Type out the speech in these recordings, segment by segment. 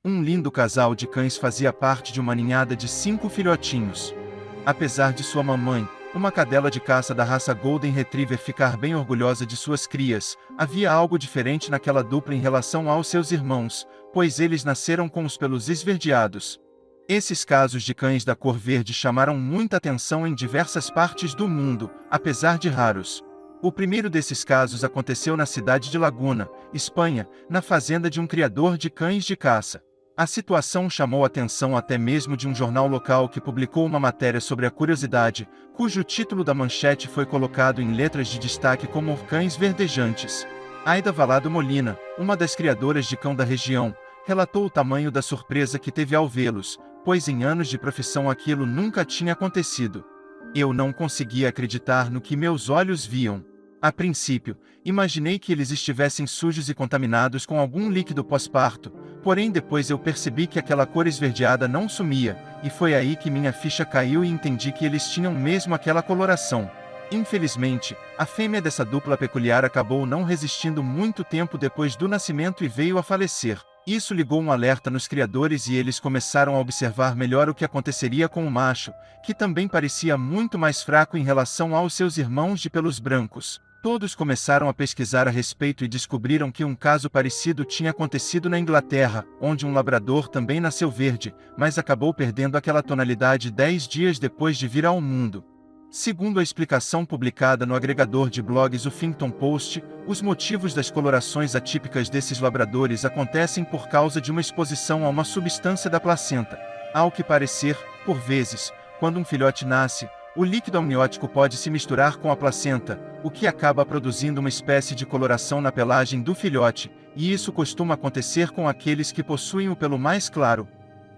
Um lindo casal de cães fazia parte de uma ninhada de 5 filhotinhos. Apesar de sua mamãe, uma cadela de caça da raça Golden Retriever, ficar bem orgulhosa de suas crias, havia algo diferente naquela dupla em relação aos seus irmãos, pois eles nasceram com os pelos esverdeados. Esses casos de cães da cor verde chamaram muita atenção em diversas partes do mundo, apesar de raros. O primeiro desses casos aconteceu na cidade de Laguna, Espanha, na fazenda de um criador de cães de caça. A situação chamou a atenção até mesmo de um jornal local que publicou uma matéria sobre a curiosidade, cujo título da manchete foi colocado em letras de destaque como Cães Verdejantes. Aida Valado Molina, uma das criadoras de cão da região, relatou o tamanho da surpresa que teve ao vê-los, pois em anos de profissão aquilo nunca tinha acontecido. Eu não conseguia acreditar no que meus olhos viam. A princípio, imaginei que eles estivessem sujos e contaminados com algum líquido pós-parto, porém depois eu percebi que aquela cor esverdeada não sumia, e foi aí que minha ficha caiu e entendi que eles tinham mesmo aquela coloração. Infelizmente, a fêmea dessa dupla peculiar acabou não resistindo muito tempo depois do nascimento e veio a falecer. Isso ligou um alerta nos criadores e eles começaram a observar melhor o que aconteceria com o macho, que também parecia muito mais fraco em relação aos seus irmãos de pelos brancos. Todos começaram a pesquisar a respeito e descobriram que um caso parecido tinha acontecido na Inglaterra, onde um labrador também nasceu verde, mas acabou perdendo aquela tonalidade 10 dias depois de vir ao mundo. Segundo a explicação publicada no agregador de blogs Huffington Post, os motivos das colorações atípicas desses labradores acontecem por causa de uma exposição a uma substância da placenta. Ao que parecer, por vezes, quando um filhote nasce, o líquido amniótico pode se misturar com a placenta, o que acaba produzindo uma espécie de coloração na pelagem do filhote, e isso costuma acontecer com aqueles que possuem o pelo mais claro.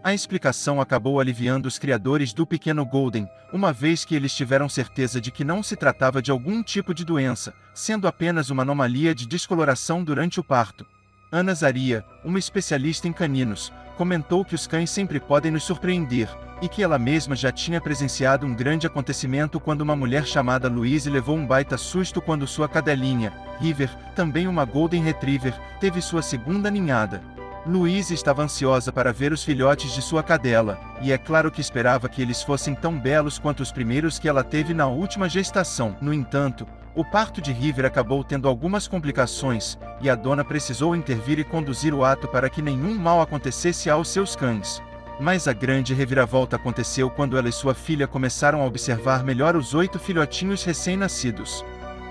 A explicação acabou aliviando os criadores do pequeno Golden, uma vez que eles tiveram certeza de que não se tratava de algum tipo de doença, sendo apenas uma anomalia de descoloração durante o parto. Ana Zaria, uma especialista em caninos, comentou que os cães sempre podem nos surpreender, e que ela mesma já tinha presenciado um grande acontecimento quando uma mulher chamada Louise levou um baita susto quando sua cadelinha, River, também uma Golden Retriever, teve sua segunda ninhada. Louise estava ansiosa para ver os filhotes de sua cadela, e é claro que esperava que eles fossem tão belos quanto os primeiros que ela teve na última gestação. No entanto, o parto de River acabou tendo algumas complicações, e a dona precisou intervir e conduzir o ato para que nenhum mal acontecesse aos seus cães. Mas a grande reviravolta aconteceu quando ela e sua filha começaram a observar melhor os 8 filhotinhos recém-nascidos.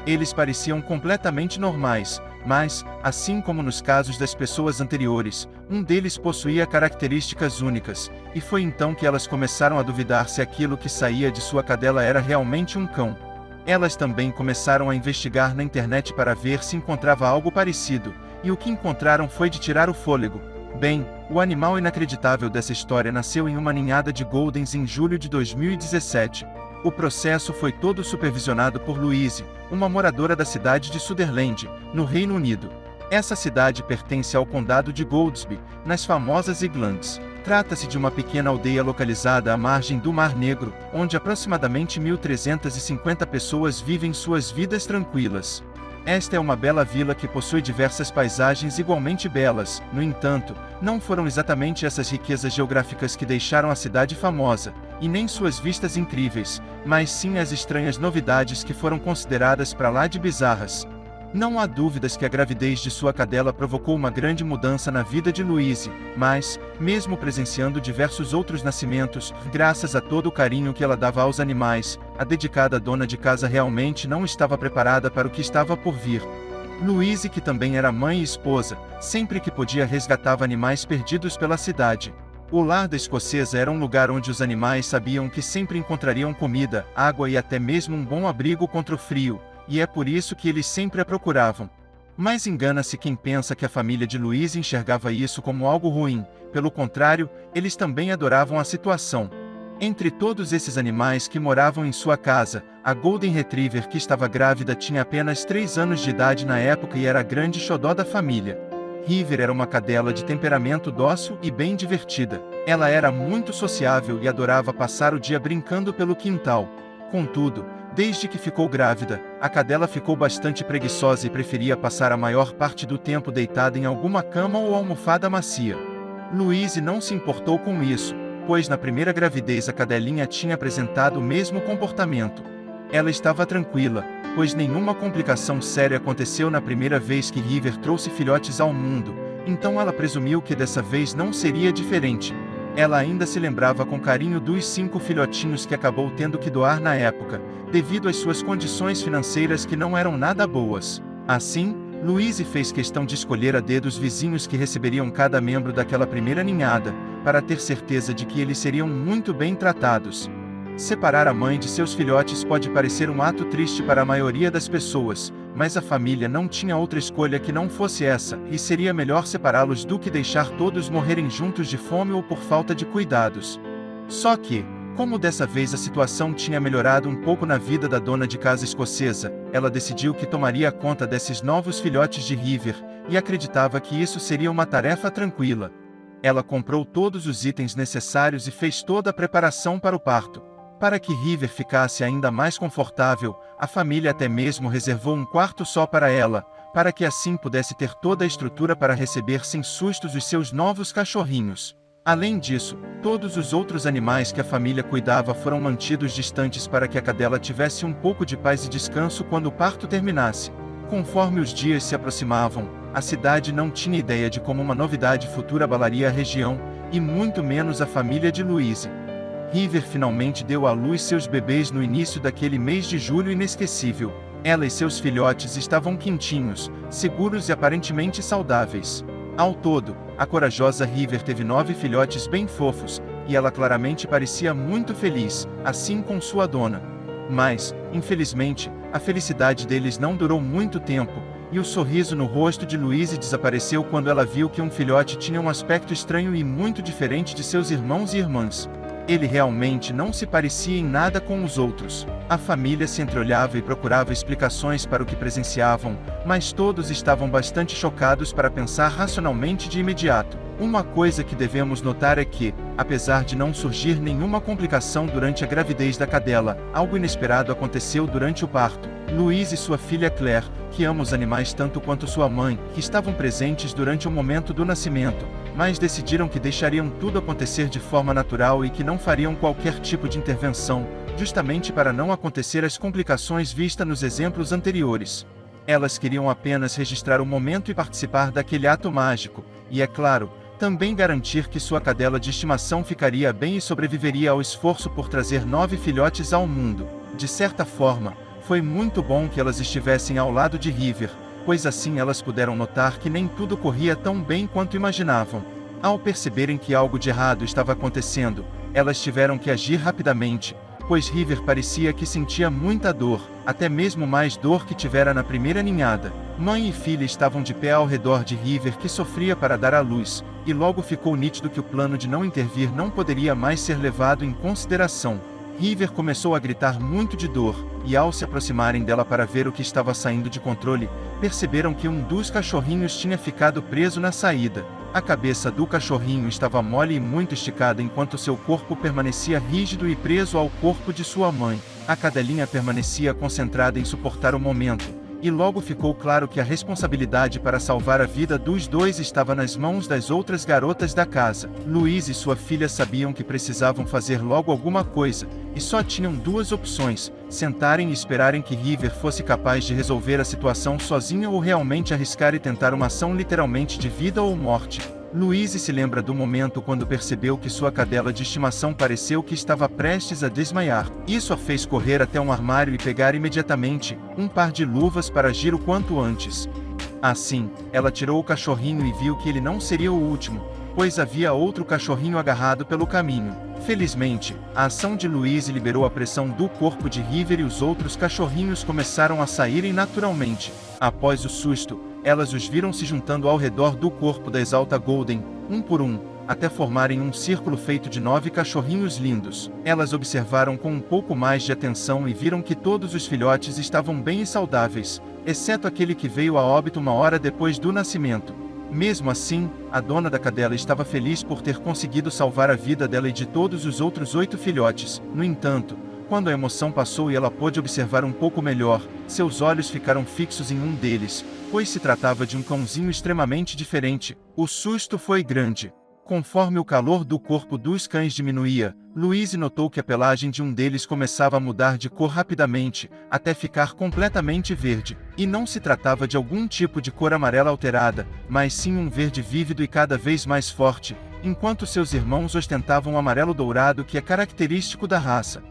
Eles pareciam completamente normais, mas, assim como nos casos das pessoas anteriores, um deles possuía características únicas, e foi então que elas começaram a duvidar se aquilo que saía de sua cadela era realmente um cão. Elas também começaram a investigar na internet para ver se encontrava algo parecido, e o que encontraram foi de tirar o fôlego. Bem, o animal inacreditável dessa história nasceu em uma ninhada de Goldens em julho de 2017. O processo foi todo supervisionado por Louise, uma moradora da cidade de Sutherland, no Reino Unido. Essa cidade pertence ao condado de Goldsby, nas famosas Highlands. Trata-se de uma pequena aldeia localizada à margem do Mar Negro, onde aproximadamente 1.350 pessoas vivem suas vidas tranquilas. Esta é uma bela vila que possui diversas paisagens igualmente belas. No entanto, não foram exatamente essas riquezas geográficas que deixaram a cidade famosa, e nem suas vistas incríveis, mas sim as estranhas novidades que foram consideradas para lá de bizarras. Não há dúvidas que a gravidez de sua cadela provocou uma grande mudança na vida de Louise, mas, mesmo presenciando diversos outros nascimentos, graças a todo o carinho que ela dava aos animais, a dedicada dona de casa realmente não estava preparada para o que estava por vir. Louise, que também era mãe e esposa, sempre que podia resgatava animais perdidos pela cidade. O lar da escocesa era um lugar onde os animais sabiam que sempre encontrariam comida, água e até mesmo um bom abrigo contra o frio, e é por isso que eles sempre a procuravam. Mas engana-se quem pensa que a família de Louise enxergava isso como algo ruim, pelo contrário, eles também adoravam a situação. Entre todos esses animais que moravam em sua casa, a Golden Retriever que estava grávida tinha apenas 3 anos de idade na época e era a grande xodó da família. River era uma cadela de temperamento dócil e bem divertida. Ela era muito sociável e adorava passar o dia brincando pelo quintal. Contudo, desde que ficou grávida, a cadela ficou bastante preguiçosa e preferia passar a maior parte do tempo deitada em alguma cama ou almofada macia. Louise não se importou com isso, pois na primeira gravidez a cadelinha tinha apresentado o mesmo comportamento. Ela estava tranquila, pois nenhuma complicação séria aconteceu na primeira vez que River trouxe filhotes ao mundo, então ela presumiu que dessa vez não seria diferente. Ela ainda se lembrava com carinho dos 5 filhotinhos que acabou tendo que doar na época, devido às suas condições financeiras que não eram nada boas. Assim, Louise fez questão de escolher a dedo os vizinhos que receberiam cada membro daquela primeira ninhada, para ter certeza de que eles seriam muito bem tratados. Separar a mãe de seus filhotes pode parecer um ato triste para a maioria das pessoas, mas a família não tinha outra escolha que não fosse essa, e seria melhor separá-los do que deixar todos morrerem juntos de fome ou por falta de cuidados. Só que, como dessa vez a situação tinha melhorado um pouco na vida da dona de casa escocesa, ela decidiu que tomaria conta desses novos filhotes de River, e acreditava que isso seria uma tarefa tranquila. Ela comprou todos os itens necessários e fez toda a preparação para o parto. Para que River ficasse ainda mais confortável, a família até mesmo reservou um quarto só para ela, para que assim pudesse ter toda a estrutura para receber sem sustos os seus novos cachorrinhos. Além disso, todos os outros animais que a família cuidava foram mantidos distantes para que a cadela tivesse um pouco de paz e descanso quando o parto terminasse. Conforme os dias se aproximavam, a cidade não tinha ideia de como uma novidade futura abalaria a região, e muito menos a família de Louise. River finalmente deu à luz seus bebês no início daquele mês de julho inesquecível. Ela e seus filhotes estavam quentinhos, seguros e aparentemente saudáveis. Ao todo, a corajosa River teve 9 filhotes bem fofos, e ela claramente parecia muito feliz, assim com sua dona. Mas, infelizmente, a felicidade deles não durou muito tempo, e o sorriso no rosto de Louise desapareceu quando ela viu que um filhote tinha um aspecto estranho e muito diferente de seus irmãos e irmãs. Ele realmente não se parecia em nada com os outros. A família se entreolhava e procurava explicações para o que presenciavam, mas todos estavam bastante chocados para pensar racionalmente de imediato. Uma coisa que devemos notar é que, apesar de não surgir nenhuma complicação durante a gravidez da cadela, algo inesperado aconteceu durante o parto. Louise e sua filha Claire, que ama os animais tanto quanto sua mãe, que estavam presentes durante o momento do nascimento, mas decidiram que deixariam tudo acontecer de forma natural e que não fariam qualquer tipo de intervenção, justamente para não acontecer as complicações vistas nos exemplos anteriores. Elas queriam apenas registrar o momento e participar daquele ato mágico, e é claro, também garantir que sua cadela de estimação ficaria bem e sobreviveria ao esforço por trazer 9 filhotes ao mundo. De certa forma, foi muito bom que elas estivessem ao lado de River, pois assim elas puderam notar que nem tudo corria tão bem quanto imaginavam. Ao perceberem que algo de errado estava acontecendo, elas tiveram que agir rapidamente, pois River parecia que sentia muita dor, até mesmo mais dor que tivera na primeira ninhada. Mãe e filha estavam de pé ao redor de River que sofria para dar à luz, e logo ficou nítido que o plano de não intervir não poderia mais ser levado em consideração. River começou a gritar muito de dor, e ao se aproximarem dela para ver o que estava saindo de controle, perceberam que um dos cachorrinhos tinha ficado preso na saída. A cabeça do cachorrinho estava mole e muito esticada enquanto seu corpo permanecia rígido e preso ao corpo de sua mãe. A cadelinha permanecia concentrada em suportar o momento, e logo ficou claro que a responsabilidade para salvar a vida dos dois estava nas mãos das outras garotas da casa. Louise e sua filha sabiam que precisavam fazer logo alguma coisa, e só tinham 2 opções: sentarem e esperarem que River fosse capaz de resolver a situação sozinha ou realmente arriscar e tentar uma ação literalmente de vida ou morte. Louise se lembra do momento quando percebeu que sua cadela de estimação pareceu que estava prestes a desmaiar. Isso a fez correr até um armário e pegar imediatamente um par de luvas para agir o quanto antes. Assim, ela tirou o cachorrinho e viu que ele não seria o último, pois havia outro cachorrinho agarrado pelo caminho. Felizmente, a ação de Louise liberou a pressão do corpo de River e os outros cachorrinhos começaram a saírem naturalmente. Após o susto, elas os viram se juntando ao redor do corpo da Exalta Golden, um por um, até formarem um círculo feito de 9 cachorrinhos lindos. Elas observaram com um pouco mais de atenção e viram que todos os filhotes estavam bem e saudáveis, exceto aquele que veio a óbito uma hora depois do nascimento. Mesmo assim, a dona da cadela estava feliz por ter conseguido salvar a vida dela e de todos os outros 8 filhotes. No entanto, quando a emoção passou e ela pôde observar um pouco melhor, seus olhos ficaram fixos em um deles, pois se tratava de um cãozinho extremamente diferente. O susto foi grande. Conforme o calor do corpo dos cães diminuía, Louise notou que a pelagem de um deles começava a mudar de cor rapidamente, até ficar completamente verde. E não se tratava de algum tipo de cor amarela alterada, mas sim um verde vívido e cada vez mais forte, enquanto seus irmãos ostentavam o amarelo dourado que é característico da raça.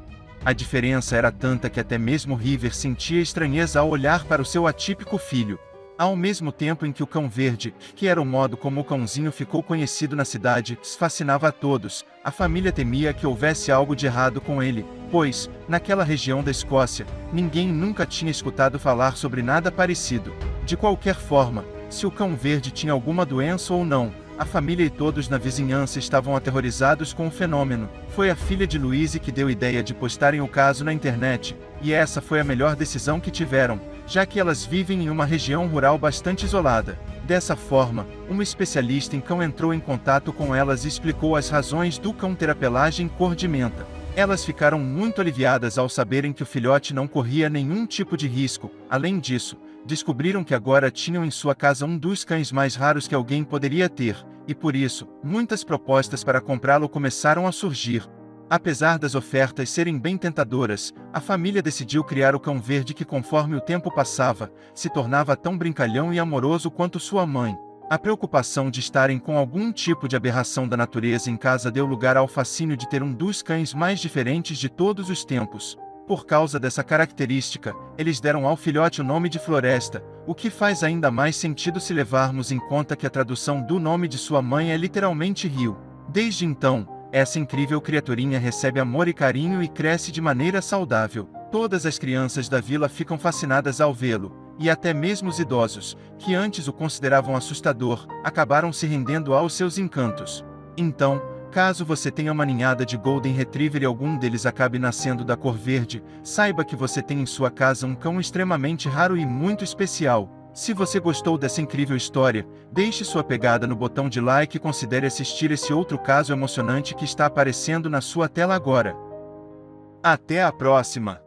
A diferença era tanta que até mesmo River sentia estranheza ao olhar para o seu atípico filho. Ao mesmo tempo em que o cão verde, que era o modo como o cãozinho ficou conhecido na cidade, fascinava a todos, a família temia que houvesse algo de errado com ele, pois, naquela região da Escócia, ninguém nunca tinha escutado falar sobre nada parecido. De qualquer forma, se o cão verde tinha alguma doença ou não, a família e todos na vizinhança estavam aterrorizados com o fenômeno. Foi a filha de Louise que deu ideia de postarem o caso na internet, e essa foi a melhor decisão que tiveram, já que elas vivem em uma região rural bastante isolada. Dessa forma, uma especialista em cão entrou em contato com elas e explicou as razões do cão ter a pelagem cor de menta. Elas ficaram muito aliviadas ao saberem que o filhote não corria nenhum tipo de risco. Além disso, descobriram que agora tinham em sua casa um dos cães mais raros que alguém poderia ter, e por isso, muitas propostas para comprá-lo começaram a surgir. Apesar das ofertas serem bem tentadoras, a família decidiu criar o cão verde que, conforme o tempo passava, se tornava tão brincalhão e amoroso quanto sua mãe. A preocupação de estarem com algum tipo de aberração da natureza em casa deu lugar ao fascínio de ter um dos cães mais diferentes de todos os tempos. Por causa dessa característica, eles deram ao filhote o nome de Floresta, o que faz ainda mais sentido se levarmos em conta que a tradução do nome de sua mãe é literalmente rio. Desde então, essa incrível criaturinha recebe amor e carinho e cresce de maneira saudável. Todas as crianças da vila ficam fascinadas ao vê-lo, e até mesmo os idosos, que antes o consideravam assustador, acabaram se rendendo aos seus encantos. Então, caso você tenha uma ninhada de Golden Retriever e algum deles acabe nascendo da cor verde, saiba que você tem em sua casa um cão extremamente raro e muito especial. Se você gostou dessa incrível história, deixe sua pegada no botão de like e considere assistir esse outro caso emocionante que está aparecendo na sua tela agora. Até a próxima!